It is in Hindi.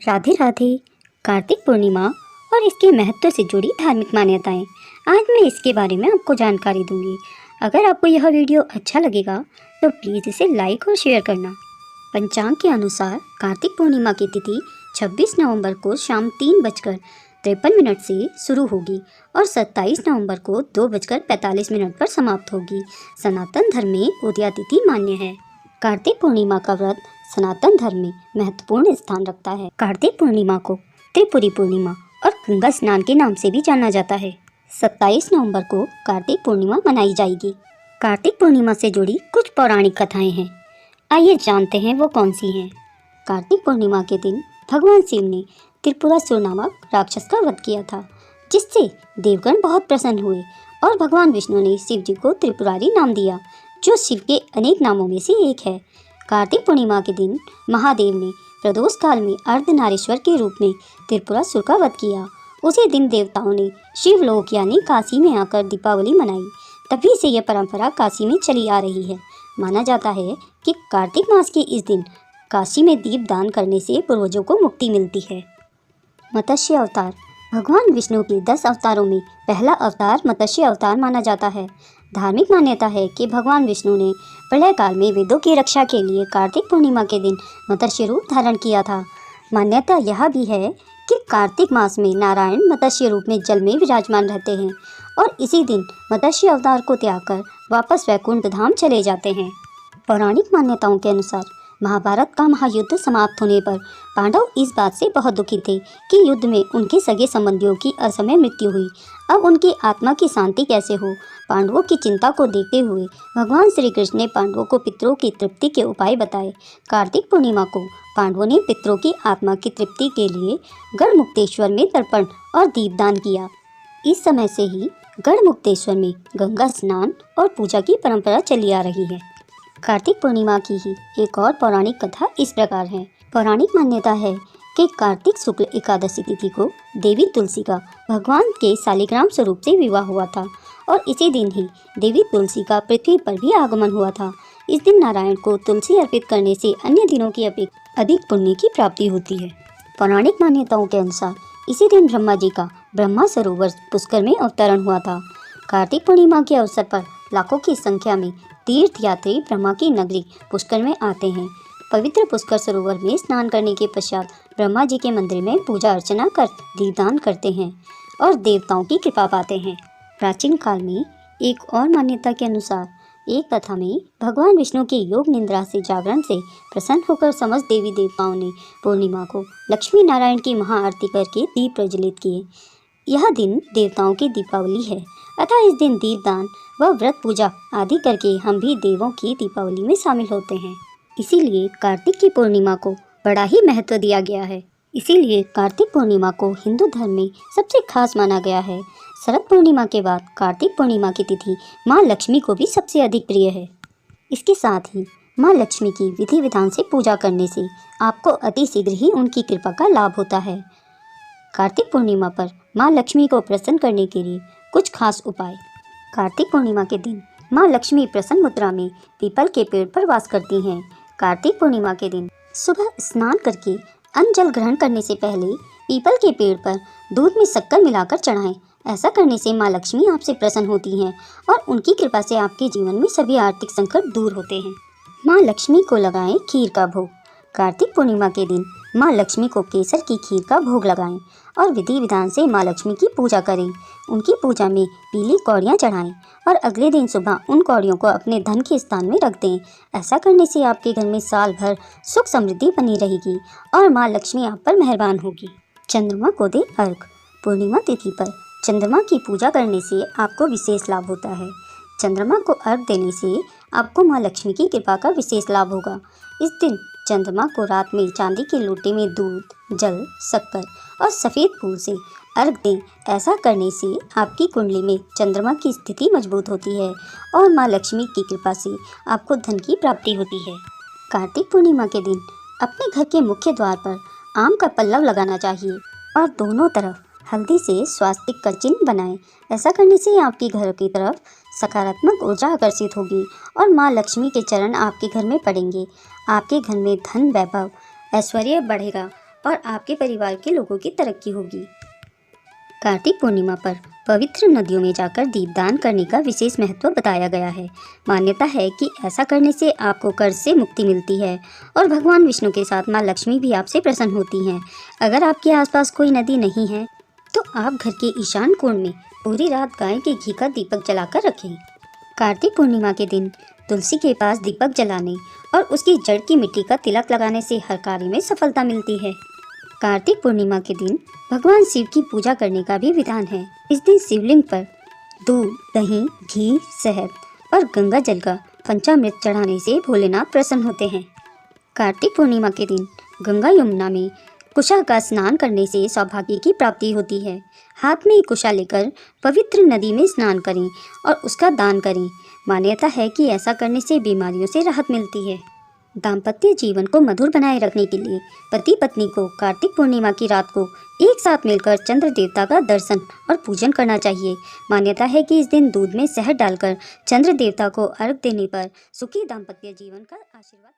राधे राधे। कार्तिक पूर्णिमा और इसके महत्व से जुड़ी धार्मिक मान्यताएं आज मैं इसके बारे में आपको जानकारी दूंगी। अगर आपको यह वीडियो अच्छा लगेगा तो प्लीज़ इसे लाइक और शेयर करना। पंचांग के अनुसार कार्तिक पूर्णिमा की तिथि 26 नवंबर को शाम 3:53 से शुरू होगी और 27 नवंबर को 2:45 पर समाप्त होगी। सनातन धर्म में उदया तिथि मान्य है। कार्तिक पूर्णिमा का व्रत सनातन धर्म में महत्वपूर्ण स्थान रखता है। कार्तिक पूर्णिमा को त्रिपुरी पूर्णिमा और गंगा स्नान के नाम से भी जाना जाता है। 27 नवंबर को कार्तिक पूर्णिमा मनाई जाएगी। कार्तिक पूर्णिमा से जुड़ी कुछ पौराणिक कथाएं हैं, आइए जानते हैं वो कौन सी हैं। कार्तिक पूर्णिमा के दिन भगवान शिव ने त्रिपुरासुर नामक राक्षस का वध किया था, जिससे देवगण बहुत प्रसन्न हुए और भगवान विष्णु ने शिव जी को त्रिपुरारी नाम दिया, जो शिव के अनेक नामों में से एक है। कार्तिक पूर्णिमा के दिन महादेव ने प्रदोष काल में अर्धनारीश्वर के रूप में त्रिपुरासुर का वध किया। उसी दिन देवताओं ने शिवलोक यानी काशी में आकर दीपावली मनाई। तभी से यह परंपरा काशी में चली आ रही है। माना जाता है कि कार्तिक मास के इस दिन काशी में दीप दान करने से पूर्वजों को मुक्ति मिलती है। मत्स्य अवतार भगवान विष्णु के 10 अवतारों में पहला अवतार मत्स्य अवतार माना जाता है। धार्मिक मान्यता है कि भगवान विष्णु ने प्रलय काल में वेदों की रक्षा के लिए कार्तिक पूर्णिमा के दिन मत्स्य रूप धारण किया था। मान्यता यह भी है कि कार्तिक मास में नारायण मत्स्य रूप में जल में विराजमान रहते हैं और इसी दिन मत्स्य अवतार को त्याग कर वापस वैकुंठ धाम चले जाते हैं। पौराणिक मान्यताओं के अनुसार महाभारत का महायुद्ध समाप्त होने पर पांडव इस बात से बहुत दुखी थे कि युद्ध में उनके सगे संबंधियों की असमय मृत्यु हुई। अब उनकी आत्मा की शांति कैसे हो। पांडवों की चिंता को देखते हुए भगवान श्री कृष्ण ने पांडवों को पितरों की तृप्ति के उपाय बताए। कार्तिक पूर्णिमा को पांडवों ने पितरों की आत्मा की तृप्ति के लिए गढ़मुक्तेश्वर में तर्पण और दीपदान किया। इस समय से ही गढ़मुक्तेश्वर में गंगा स्नान और पूजा की परंपरा चली आ रही है। कार्तिक पूर्णिमा की ही एक और पौराणिक कथा इस प्रकार है। पौराणिक मान्यता है कि कार्तिक शुक्ल एकादशी तिथि को देवी तुलसी का भगवान के शालिग्राम स्वरूप से विवाह हुआ था और इसी दिन ही देवी तुलसी का पृथ्वी पर भी आगमन हुआ था। इस दिन नारायण को तुलसी अर्पित करने से अन्य दिनों की अपेक्षा अधिक पुण्य की प्राप्ति होती है। पौराणिक मान्यताओं के अनुसार इसी दिन ब्रह्मा जी का ब्रह्मा सरोवर पुष्कर में अवतरण हुआ था। कार्तिक पूर्णिमा के अवसर पर लाखों की संख्या में तीर्थयात्री ब्रह्मा की नगरी पुष्कर में आते हैं। पवित्र पुष्कर सरोवर में स्नान करने के पश्चात ब्रह्मा जी के मंदिर में पूजा अर्चना कर दीपदान करते हैं और देवताओं की कृपा पाते हैं। प्राचीन काल में एक और मान्यता के अनुसार एक कथा में भगवान विष्णु के योग निद्रा से जागरण से प्रसन्न होकर समस्त देवी देवताओं ने पूर्णिमा को लक्ष्मी नारायण की महाआरती करके दीप प्रज्वलित किए। यह दिन देवताओं की दीपावली है, अतः इस दिन दीपदान व व्रत पूजा आदि करके हम भी देवों की दीपावली में शामिल होते हैं। इसीलिए कार्तिक की पूर्णिमा को बड़ा ही महत्व दिया गया है। इसीलिए कार्तिक पूर्णिमा को हिंदू धर्म में सबसे खास माना गया है। शरद पूर्णिमा के बाद कार्तिक पूर्णिमा की तिथि माँ लक्ष्मी को भी सबसे अधिक प्रिय है। इसके साथ ही माँ लक्ष्मी की विधि विधान से पूजा करने से आपको अति शीघ्र ही उनकी कृपा का लाभ होता है। कार्तिक पूर्णिमा पर माँ लक्ष्मी को प्रसन्न करने के लिए कुछ खास उपाय। कार्तिक पूर्णिमा के दिन माँ लक्ष्मी प्रसन्न मुद्रा में पीपल के पेड़ पर वास करती हैं। कार्तिक पूर्णिमा के दिन सुबह स्नान करके अन्न जल ग्रहण करने से पहले पीपल के पेड़ पर दूध में शक्कर मिलाकर चढ़ाएं। ऐसा करने से माँ लक्ष्मी आपसे प्रसन्न होती हैं और उनकी कृपा से आपके जीवन में सभी आर्थिक संकट दूर होते हैं। माँ लक्ष्मी को लगाएं खीर का भोग। कार्तिक पूर्णिमा के दिन माँ लक्ष्मी को केसर की खीर का भोग लगाएं और विधि विधान से माँ लक्ष्मी की पूजा करें। उनकी पूजा में पीली कौड़ियाँ चढ़ाएं और अगले दिन सुबह उन कौड़ियों को अपने धन के स्थान में रख दें। ऐसा करने से आपके घर में साल भर सुख समृद्धि बनी रहेगी और माँ लक्ष्मी आप पर मेहरबान होगी। चंद्रमा को दे अर्घ। पूर्णिमा तिथि पर चंद्रमा की पूजा करने से आपको विशेष लाभ होता है। चंद्रमा को अर्घ देने से आपको माँ लक्ष्मी की कृपा का विशेष लाभ होगा। इस दिन चंद्रमा को रात में चांदी के लोटे में दूध, जल, शक्कर और सफ़ेद फूल से अर्घ दें। ऐसा करने से आपकी कुंडली में चंद्रमा की स्थिति मजबूत होती है और माँ लक्ष्मी की कृपा से आपको धन की प्राप्ति होती है। कार्तिक पूर्णिमा के दिन अपने घर के मुख्य द्वार पर आम का पल्लव लगाना चाहिए और दोनों तरफ हल्दी से स्वास्तिक का चिन्ह बनाएं। ऐसा करने से आपके घर की तरफ सकारात्मक ऊर्जा आकर्षित होगी और माँ लक्ष्मी के चरण आपके घर में पड़ेंगे। आपके घर में धन, वैभव, ऐश्वर्य बढ़ेगा और आपके परिवार के लोगों की तरक्की होगी। कार्तिक पूर्णिमा पर पवित्र नदियों में जाकर दीपदान करने का विशेष महत्व बताया गया है। मान्यता है कि ऐसा करने से आपको कर्ज से मुक्ति मिलती है और भगवान विष्णु के साथ माँ लक्ष्मी भी आपसे प्रसन्न होती हैं। अगर आपके आसपास कोई नदी नहीं है तो आप घर के ईशान कोण में पूरी रात गाय के घी का दीपक जलाकर रखें। कार्तिक पूर्णिमा के दिन तुलसी के पास दीपक जलाने और उसकी जड़ की मिट्टी का तिलक लगाने से हर कार्य में सफलता मिलती है। कार्तिक पूर्णिमा के दिन भगवान शिव की पूजा करने का भी विधान है। इस दिन शिवलिंग पर दूध, दही, घी, शहद और गंगा जल का पंचामृत चढ़ाने से भोलेनाथ प्रसन्न होते हैं। कार्तिक पूर्णिमा के दिन गंगा यमुना में कुशा का स्नान करने से सौभाग्य की प्राप्ति होती है। हाथ में कुशा लेकर पवित्र नदी में स्नान करें और उसका दान करें। मान्यता है कि ऐसा करने से बीमारियों से राहत मिलती है। दाम्पत्य जीवन को मधुर बनाए रखने के लिए पति पत्नी को कार्तिक पूर्णिमा की रात को एक साथ मिलकर चंद्र देवता का दर्शन और पूजन करना चाहिए। मान्यता है कि इस दिन दूध में शहद डालकर चंद्र देवता को अर्घ देने पर सुखी दाम्पत्य जीवन का आशीर्वाद